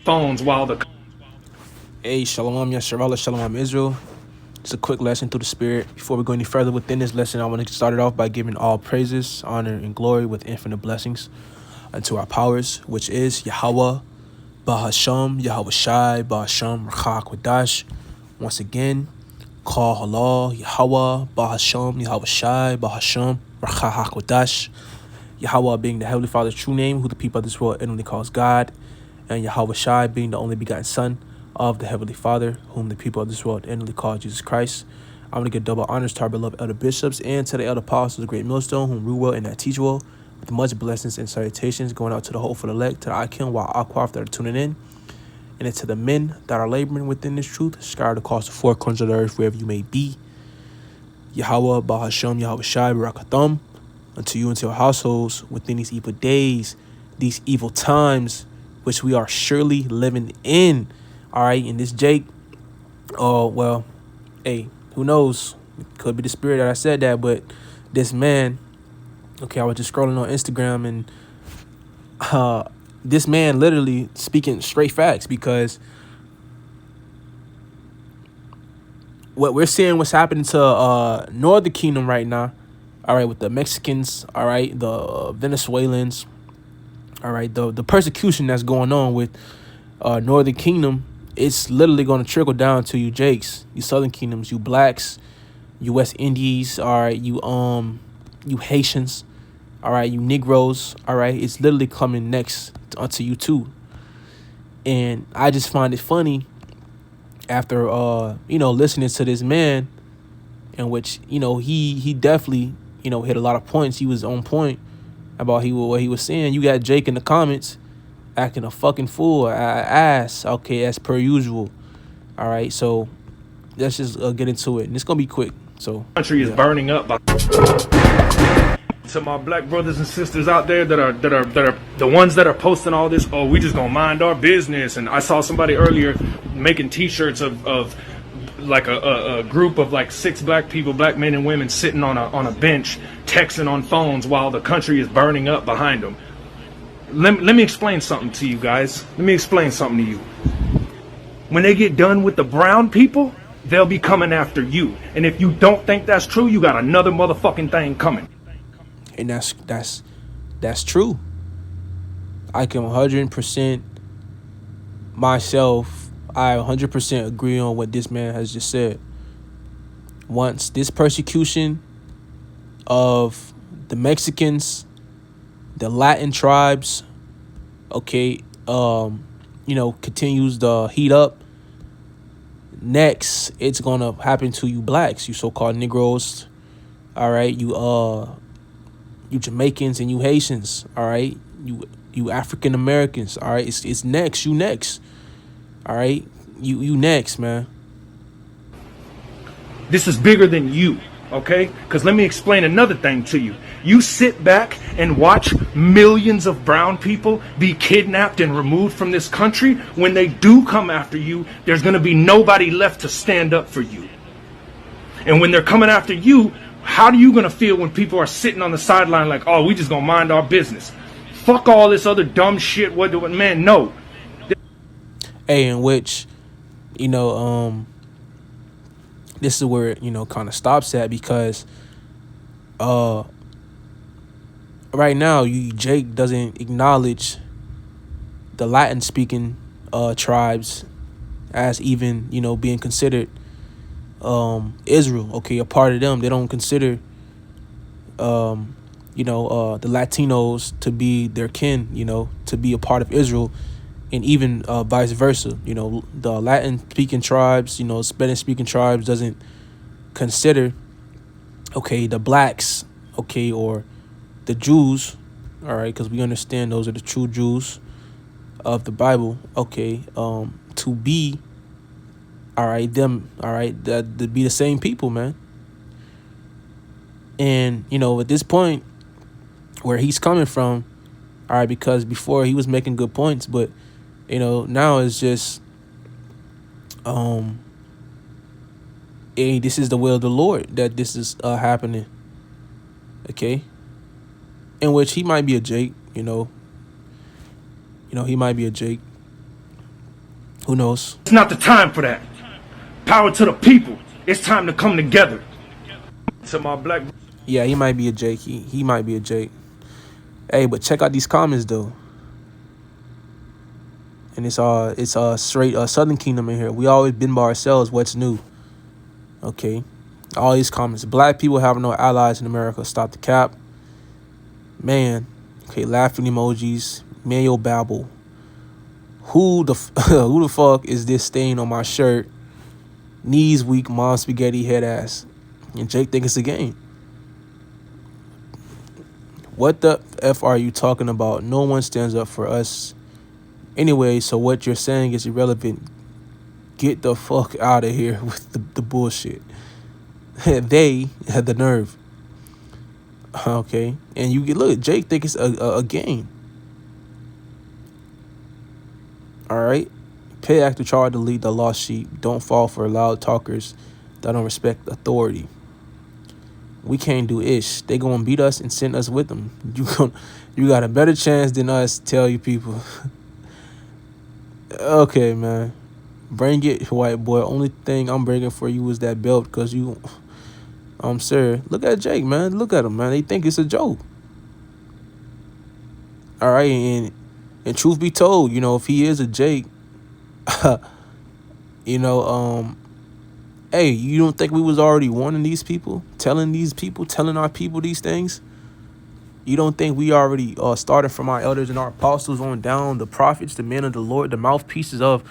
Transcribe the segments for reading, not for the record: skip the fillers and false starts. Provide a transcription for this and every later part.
phones while the Hey, Shalom, Yasharallah, Shalom, Israel. Just a quick lesson through the Spirit. Before we go any further within this lesson, I want to start it off by giving all praises, honor, and glory with infinite blessings unto our powers, which is Yahweh, Bahasham, Yahweh Shai, Bahasham, Rachak Wadash. Once again, call halal, Yahweh, Bahasham, Yahweh Shai, Bahasham, Rachak Wadash. Yahweh being the Heavenly Father's true name, who the people of this world inwardly calls God, and Yahweh Shai being the only begotten Son of the Heavenly Father, whom the people of this world inwardly call Jesus Christ. I'm going to give double honors to our beloved elder bishops and to the elder apostles of the great millstone, whom rule well and that teach well, with much blessings and salutations going out to the hopeful elect, to the Akim, while Akwaf that are tuning in, and to the men that are laboring within this truth, scattered across the four corners of the earth, wherever you may be. Yahweh, Bahasham, Yahweh Shai, Barakatham, unto you and to your households within these evil days, these evil times, which we are surely living in. All right, and this Jake, oh, well, hey, who knows? It could be the spirit that I said that, but this man, okay, I was just scrolling on Instagram, and this man literally speaking straight facts, because what we're seeing, what's happening to Northern Kingdom right now, all right, with the Mexicans, all right, the Venezuelans, all right, the persecution that's going on with Northern Kingdom, it's literally going to trickle down to you Jakes, you Southern Kingdoms, you blacks, you West Indies, all right, you Haitians, all right, you Negroes, all right, it's literally coming next onto you too. And I just find it funny after listening to this man, in which he definitely hit a lot of points. He was on point about what he was saying. You got Jake in the comments acting a fucking fool, ass, okay, as per usual. All right, so let's just get into it, and it's gonna be quick. So country is yeah. burning up. To my black brothers and sisters out there that are the ones that are posting all this, oh, we just gonna mind our business. And I saw somebody earlier making T-shirts of like a group of like 6 black people, black men and women, sitting on a bench texting on phones while the country is burning up behind them. Let me explain something to you guys. Let me explain something to you. When they get done with the brown people, they'll be coming after you. And if you don't think that's true, you got another motherfucking thing coming. And that's true. I can 100% myself. I 100% agree on what this man has just said. Once this persecution of the Mexicans, the Latin tribes, okay, continues to heat up, next it's gonna happen to you blacks, you so-called Negroes, all right, you Jamaicans and you Haitians, all right, you African Americans, all right, it's next, you next, all right, you next, man. This is bigger than you, okay? Because let me explain another thing to you. You sit back and watch millions of brown people be kidnapped and removed from this country. When they do come after you, there's going to be nobody left to stand up for you. And when they're coming after you, how are you going to feel when people are sitting on the sideline like, oh, we just going to mind our business? Fuck all this other dumb shit. What do it, man? No. Hey, in which, this is where it, kind of stops at, because right now Jake doesn't acknowledge the Latin speaking tribes as even being considered Israel, okay, a part of them. They don't consider the Latinos to be their kin, to be a part of Israel, and even vice versa. The Latin speaking tribes, Spanish speaking tribes doesn't consider, okay, the blacks, okay, or the Jews, all right, because we understand those are the true Jews of the Bible, okay, to be, all right, them, all right, that to be the same people, man. And at this point where he's coming from, all right, because before he was making good points, but now it's just hey, this is the will of the Lord that this is happening, okay, in which he might be a Jake, he might be a Jake, Who knows? It's not the time for that. Power to the people. It's time to come together. To my black. Yeah, he might be a Jake. He might be a Jake. Hey, but check out these comments though. And it's straight Southern Kingdom in here. We always been by ourselves. What's new? Okay. All these comments. Black people have no allies in America. Stop the cap. Man. Okay, laughing emojis. Manual babble. Who the fuck is this stain on my shirt? Knees weak, mom spaghetti head ass. And Jake think it's a game. What the F are you talking about? No one stands up for us. Anyway, so what you're saying is irrelevant. Get the fuck out of here with the bullshit. They had the nerve. Okay. And you get, look, Jake think it's a game. All right. Pay actor charge to lead the lost sheep. Don't fall for loud talkers that don't respect authority. We can't do ish. They gonna beat us and send us with them. You got a better chance than us, tell you people. Okay, man. Bring it, white boy. Only thing I'm bringing for you is that belt, because you... I'm serious. Look at Jake, man. Look at him, man. They think it's a joke. All right, and truth be told, if he is a Jake, hey, you don't think we was already warning these people, telling our people these things? You don't think we already started from our elders and our apostles on down, the prophets, the men of the Lord, the mouthpieces of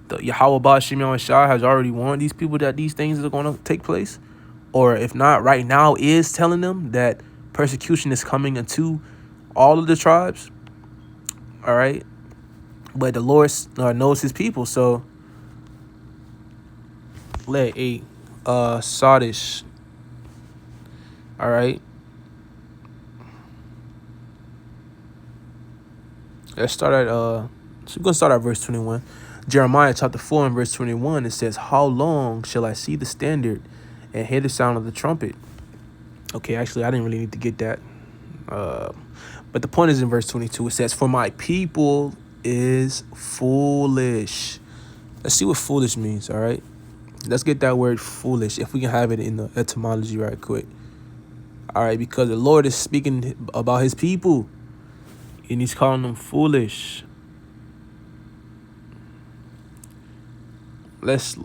the Yahweh Shimon Shai has already warned these people that these things are going to take place? Or if not, right now is telling them that persecution is coming into all of the tribes. All right. But the Lord knows his people. So let a Sadish. All right. Let's start at so we're gonna start at verse 21. Jeremiah chapter 4 and verse 21. It says, "How long shall I see the standard and hear the sound of the trumpet?" Okay, actually, I didn't really need to get that. But the point is in verse 22. It says, "For my people is foolish." Let's see what foolish means. All right, let's get that word foolish, if we can have it in the etymology right quick. All right, because the Lord is speaking about his people, and he's calling them foolish. Let's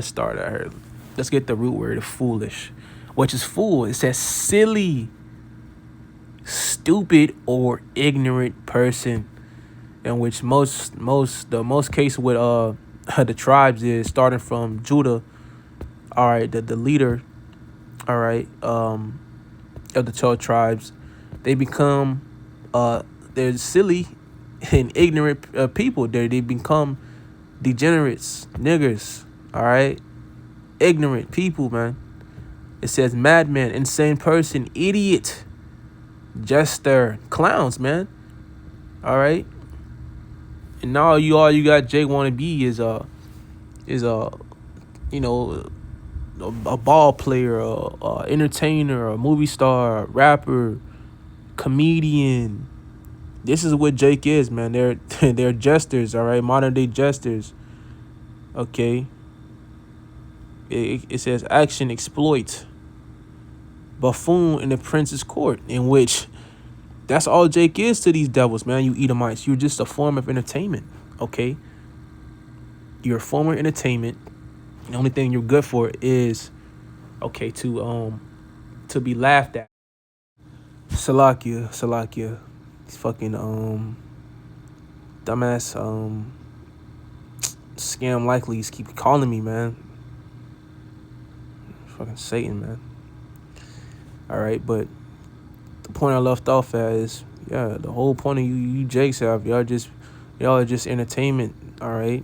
start at her. Let's get the root word of foolish, which is fool. It says silly, stupid, or ignorant person. In which the most case with the tribes is starting from Judah. All right, the leader. All right, of the 12 tribes, they become they're silly and ignorant people. They become degenerates, niggers. All right, ignorant people, man. It says madman, insane person, idiot, jester, clowns, man. All right. And now all you got Jake want to be is a ball player, a entertainer, a movie star, a rapper, comedian. This is what Jake is, man. They're jesters, all right, modern day jesters. Okay. It says action, exploit, buffoon in the prince's court, in which that's all Jake is to these devils, man. You Edomites, you're just a form of entertainment, okay? You're a form of entertainment. The only thing you're good for is, okay, to be laughed at. Salakia, these fucking dumbass scam likelies keep calling me, man. Fucking Satan, man. All right, but the point I left off at is, yeah, the whole point of you Jakes have, y'all are just entertainment, all right?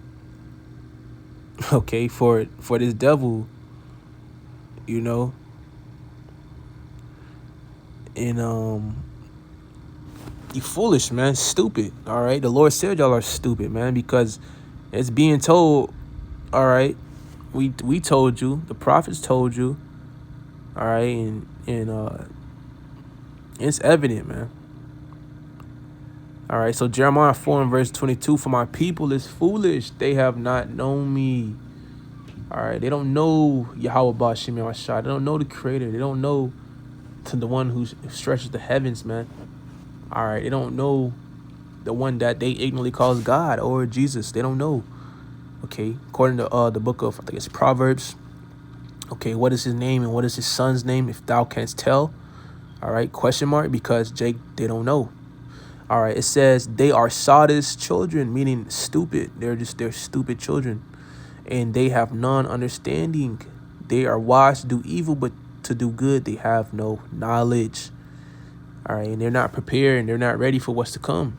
Okay, for this devil, and you foolish, man, stupid, all right? The Lord said y'all are stupid, man, because it's being told, all right? We told you, the prophets told you, all right, and it's evident, man. All right, so Jeremiah 4 and verse 22, for my people is foolish. They have not known me. All right, they don't know Yahweh Ba'Shem Yahweh. They don't know the Creator. They don't know to the one who stretches the heavens, man. All right, they don't know the one that they ignorantly calls God or Jesus. They don't know. Okay, according to the book of, I think it's Proverbs. Okay, what is his name and what is his son's name? If thou canst tell. All right, question mark, because Jake, they don't know. All right, it says they are sawdust children, meaning stupid. They're stupid children, and they have none understanding. They are wise to do evil, but to do good they have no knowledge. All right, and they're not prepared and they're not ready for what's to come.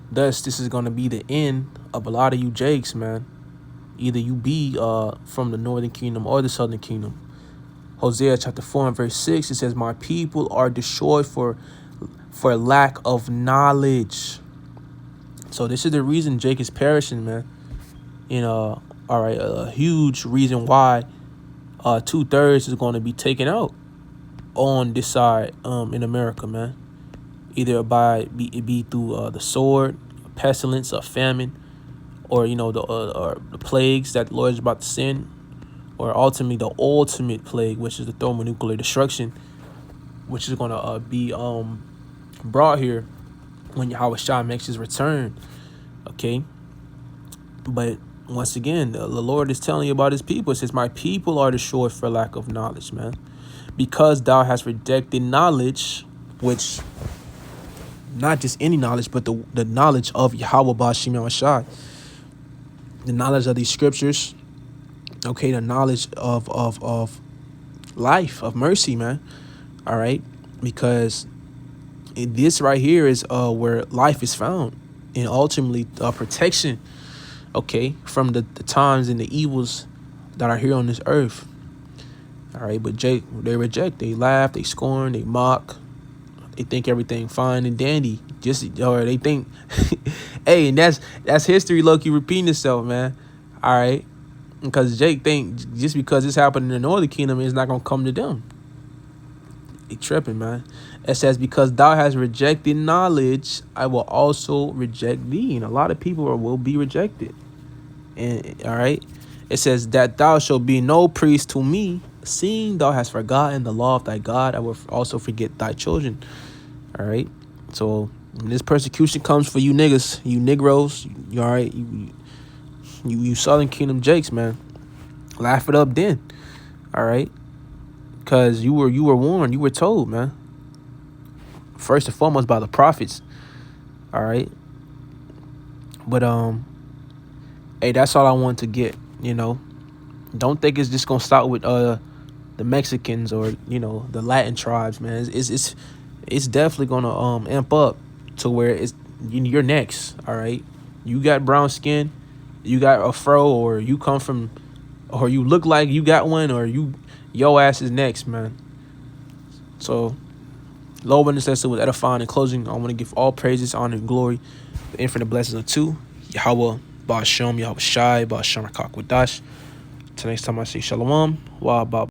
Thus, this is going to be the end of a lot of you Jakes, man. Either you be from the northern kingdom or the southern kingdom. Hosea chapter 4 and verse 6, it says, my people are destroyed for lack of knowledge. So this is the reason Jake is perishing, man. All right, a huge reason why 2/3 is going to be taken out on this side in America, man. Either be through the sword, pestilence, or famine, or the plagues that the Lord is about to send, or ultimately the ultimate plague, which is the thermonuclear destruction, which is going to be brought here when Yahweh Shah makes his return. Okay, but once again, the Lord is telling you about his people. It says, my people are destroyed for lack of knowledge, man. Because thou hast rejected knowledge, which not just any knowledge, but the knowledge of Yahweh Ba'Shem Yahweh, the knowledge of these scriptures. Okay, the knowledge of life, of mercy, man. All right, because this right here is where life is found, and ultimately protection. Okay, from the times and the evils that are here on this earth. All right, but Jake, they reject, they laugh, they scorn, they mock, they think everything fine and dandy. Or they think, hey, and that's history low-key repeating itself, man. All right, because Jake think just because this happened in the northern kingdom, it's not gonna come to them. They tripping, man. It says, because thou hast rejected knowledge, I will also reject thee. And a lot of people will be rejected. And all right, it says that thou shalt be no priest to me, seeing thou hast forgotten the law of thy God, I will also forget thy children. All right, so when this persecution comes for you niggas, you Negroes, you all right, you Southern Kingdom Jakes, man, laugh it up then. All right, because you were warned, you were told, man. First and foremost by the prophets. All right, but hey, that's all I want to get. Don't think it's just gonna start with the Mexicans or the Latin tribes, man. It's definitely gonna amp up to where you're next. All right, you got brown skin, you got a fro, or you come from, or you look like you got one, or your ass is next, man. So, Lord, when this lesson was edifying. In closing, I want to give all praises, honor, and glory, the infinite blessings unto Yahweh Ba'Shem Yahweh Shai Ba'Shem Rakak Wadash. Till next time I say Shalom. Wa ba.